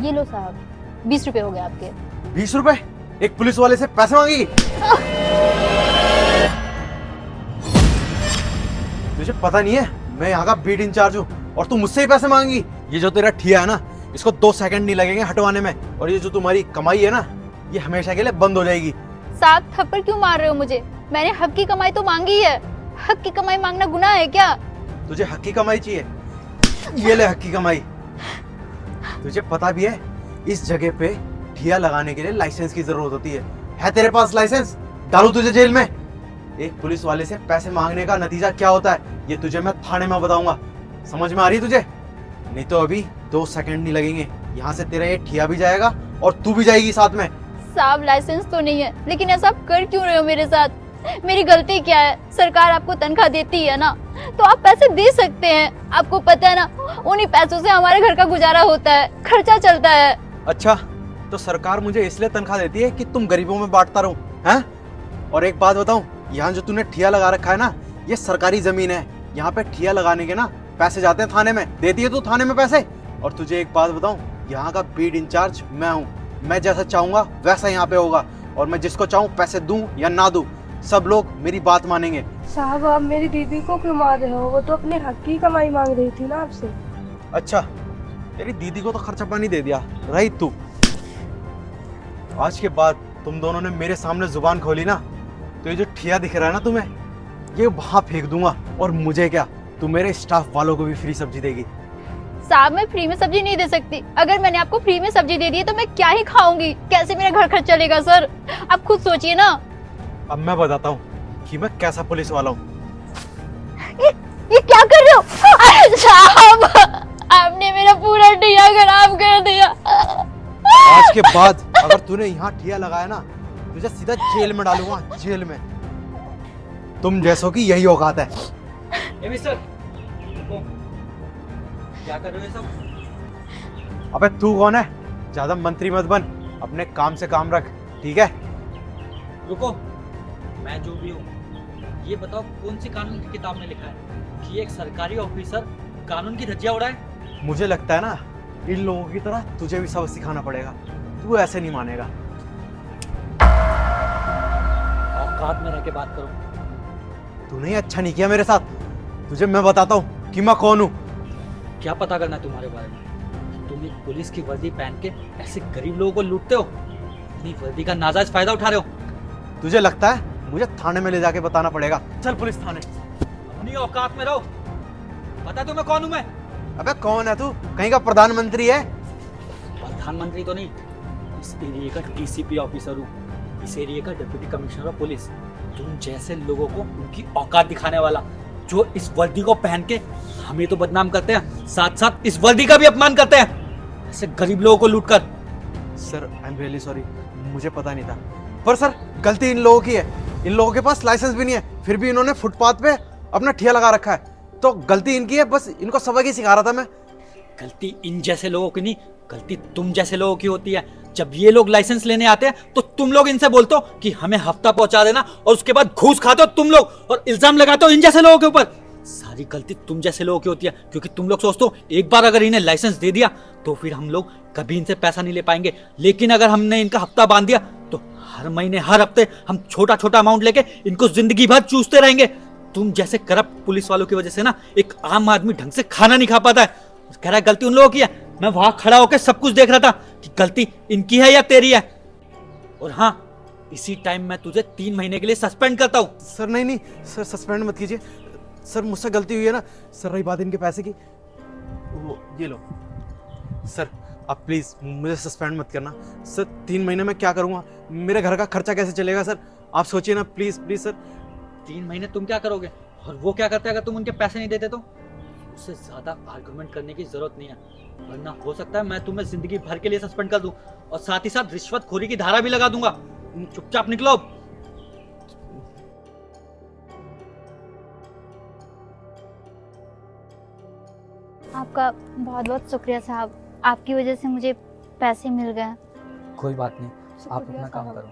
ये लो साहब, 20 रुपए हो गए आपके। 20 रुपए? एक पुलिस वाले से पैसे मांगेगी? तुझे पता नहीं है मैं यहाँ का बीट इंचार्ज हूँ और तू मुझसे ही पैसे मांगी? ये जो तेरा ठिया है ना, इसको 2 सेकंड नहीं लगेंगे हटवाने में, और ये जो तुम्हारी कमाई है ना, ये हमेशा के लिए बंद हो जाएगी। साहब थप्पड़ क्यों मार रहे हो मुझे? मैंने हक की कमाई तो मांगी है। हक की कमाई मांगना गुनाह है क्या? तुझे हक की कमाई चाहिए? ये ले हक की कमाई। तुझे पता भी है इस जगह पे ठिया लगाने के लिए लाइसेंस की जरूरत होती है तेरे पास लाइसेंस? डालू तुझे जेल में। एक पुलिस वाले से पैसे मांगने का नतीजा क्या होता है ये तुझे मैं थाने में बताऊंगा। समझ में आ रही तुझे? नहीं तो अभी 2 सेकंड नहीं लगेंगे, यहाँ से तेरा ये ठिया भी जाएगा और तू भी जाएगी साथ में। साहब लाइसेंस तो नहीं है, लेकिन ऐसा आप कर क्यों रहे हो मेरे साथ? मेरी गलती क्या है? सरकार आपको तनख्वाह देती है ना, तो आप पैसे दे सकते हैं। आपको पता है ना, उन्हीं पैसों से हमारे घर का गुजारा होता है, खर्चा चलता है। अच्छा, तो सरकार मुझे इसलिए तनख्वाह देती है कि तुम गरीबों में बांटता रहूं, हैं? और एक बात बताऊं, यहाँ जो तूने ठिया लगा रखा है ना, ये सरकारी जमीन है। यहाँ पे ठिया लगाने के ना पैसे जाते हैं थाने में। देती है तू थाने में पैसे? और तुझे एक बात बताऊं, यहाँ का बीट इंचार्ज मैं हूँ। मैं जैसा चाहूंगा वैसा यहाँ पे होगा, और मैं जिसको चाहूँ पैसे दूं या ना दूं, सब लोग मेरी बात मानेंगे। साहब आप मेरी दीदी को क्यों मार रहे हो? वो तो अपने हक की कमाई मांग रही थी ना आपसे। अच्छा, तेरी दीदी को तो खर्चा पानी दे दिया, रही तू। आज के बाद तुम दोनों ने मेरे सामने जुबान खोली ना, तो ये जो ठिया दिख रहा है ना तुम्हें, ये वहां फेंक दूंगा। और मुझे क्या, तू मेरे स्टाफ वालों को भी फ्री सब्जी देगी। साहब मैं फ्री में सब्जी नहीं दे सकती। अगर मैंने आपको फ्री में सब्जी दे दी है तो मैं क्या ही खाऊंगी? कैसे मेरा घर खर्च चलेगा सर? आप खुद सोचिए ना। अब मैं बताता हूँ कि मैं कैसा पुलिस वाला हूँ। ये क्या कर रहे हो? अरे साहब, आपने मेरा पूरा ठिया खराब कर दिया। आज के बाद अगर तूने यहाँ ठिया लगाया ना, तुझे सीधा जेल में डालूंगा, जेल में। तुम जैसों की यही औकात है। मिस्टर, क्या कर रहे हो सब? अबे तू कौन है? ज्यादा मंत्री मत बन, अपने काम से काम रख, ठीक है? रुको, मैं जो भी हूँ, ये बताओ कौन सी कानून की किताब में लिखा है कि एक सरकारी ऑफिसर कानून की धज्जियां उड़ाए? मुझे लगता है ना, इन लोगों की तरह तुझे भी सबक सिखाना पड़ेगा। तू ऐसे नहीं मानेगा। औकात में रह के बात करो। तूने अच्छा नहीं किया मेरे साथ। तुझे मैं बताता हूँ कि मैं कौन हूँ। क्या पता करना है तुम्हारे बारे में? तुम एक पुलिस की वर्दी पहन के ऐसे गरीब लोगों को लूटते हो, अपनी वर्दी का नाजायज फायदा उठा रहे हो। तुझे लगता है मुझे थाने में ले जाके बताना पड़ेगा? चल पुलिस थाने। अपनी औकात में रहो। पता है तुम्हें कौन हूं मैं? अबे कौन है तू? कहीं का प्रधानमंत्री है? प्रधानमंत्री तो नहीं, इस एरिया का टीसीपी ऑफिसर हूँ, इस एरिया का डिप्टी कमिश्नर ऑफ पुलिस। तुम जैसे लोगों को उनकी औकात दिखाने वाला, जो इस वर्दी को पहन के हमें तो बदनाम करते हैं, साथ साथ इस वर्दी का भी अपमान करते हैं, ऐसे गरीब लोगों को लूटकर। Sir I am really sorry, मुझे पता नहीं था। पर सर गलती इन लोगों की है। इन लोगों के पास लाइसेंस भी नहीं है, फिर भी इन्होंने फुटपाथ पे अपना ठिया लगा रखा है, तो गलती इनकी है। बस इनको सबक ही सिखा रहा था मैं। गलती इन जैसे लोगों की नहीं, गलती तुम जैसे लोगों की होती है। जब ये लोग लाइसेंस लेने आते हैं तो तुम लोग इनसे बोलते हो कि हमें हफ्ता पहुंचा देना, और उसके बाद घूस खाते हो तुम लोग और इल्जाम लगाते हो इन जैसे लोगों के ऊपर। सारी गलती तुम जैसे लोगों की होती है, क्योंकि तुम लोग सोचते हो एक बार अगर इन्हें लाइसेंस दे दिया तो फिर हम लोग कभी इनसे पैसा नहीं ले पाएंगे। लेकिन अगर हमने इनका हफ्ता बांध दिया तो हर महीने हर हफ्ते हम छोटा छोटा अमाउंट लेके इनको जिंदगी भर चूसते रहेंगे। तुम जैसे करप्ट पुलिस वालों की वजह से ना एक आम आदमी ढंग से खाना नहीं खा पाता है। कह रहा है गलती उन लोगों की है। मैं वहां खड़ा होकर सब कुछ देख रहा था कि गलती इनकी है या तेरी है। और हाँ, इसी टाइम मैं तुझे 3 महीने के लिए सस्पेंड करता हूँ। सर नहीं नहीं सर, सस्पेंड मत कीजिए सर, मुझसे गलती हुई है ना सर। रही बात इनके पैसे की, वो ये लो सर, आप प्लीज मुझे सस्पेंड मत करना सर। 3 महीने में क्या करूँगा? मेरे घर का खर्चा कैसे चलेगा सर? आप सोचिए ना, प्लीज प्लीज सर। 3 महीने तुम क्या करोगे और वो क्या करते अगर तुम उनके पैसे नहीं देते? तो उससे ज्यादा आर्गुमेंट करने की जरूरत नहीं है, वरना हो सकता है मैं तुम्हें जिंदगी भर के लिए सस्पेंड कर दूं और साथ ही साथ रिश्वतखोरी की धारा भी लगा दूंगा। चुपचाप निकलो। आपका बहुत बहुत शुक्रिया साहब, आपकी वजह से मुझे पैसे मिल गए। कोई बात नहीं, आप अपना काम करो।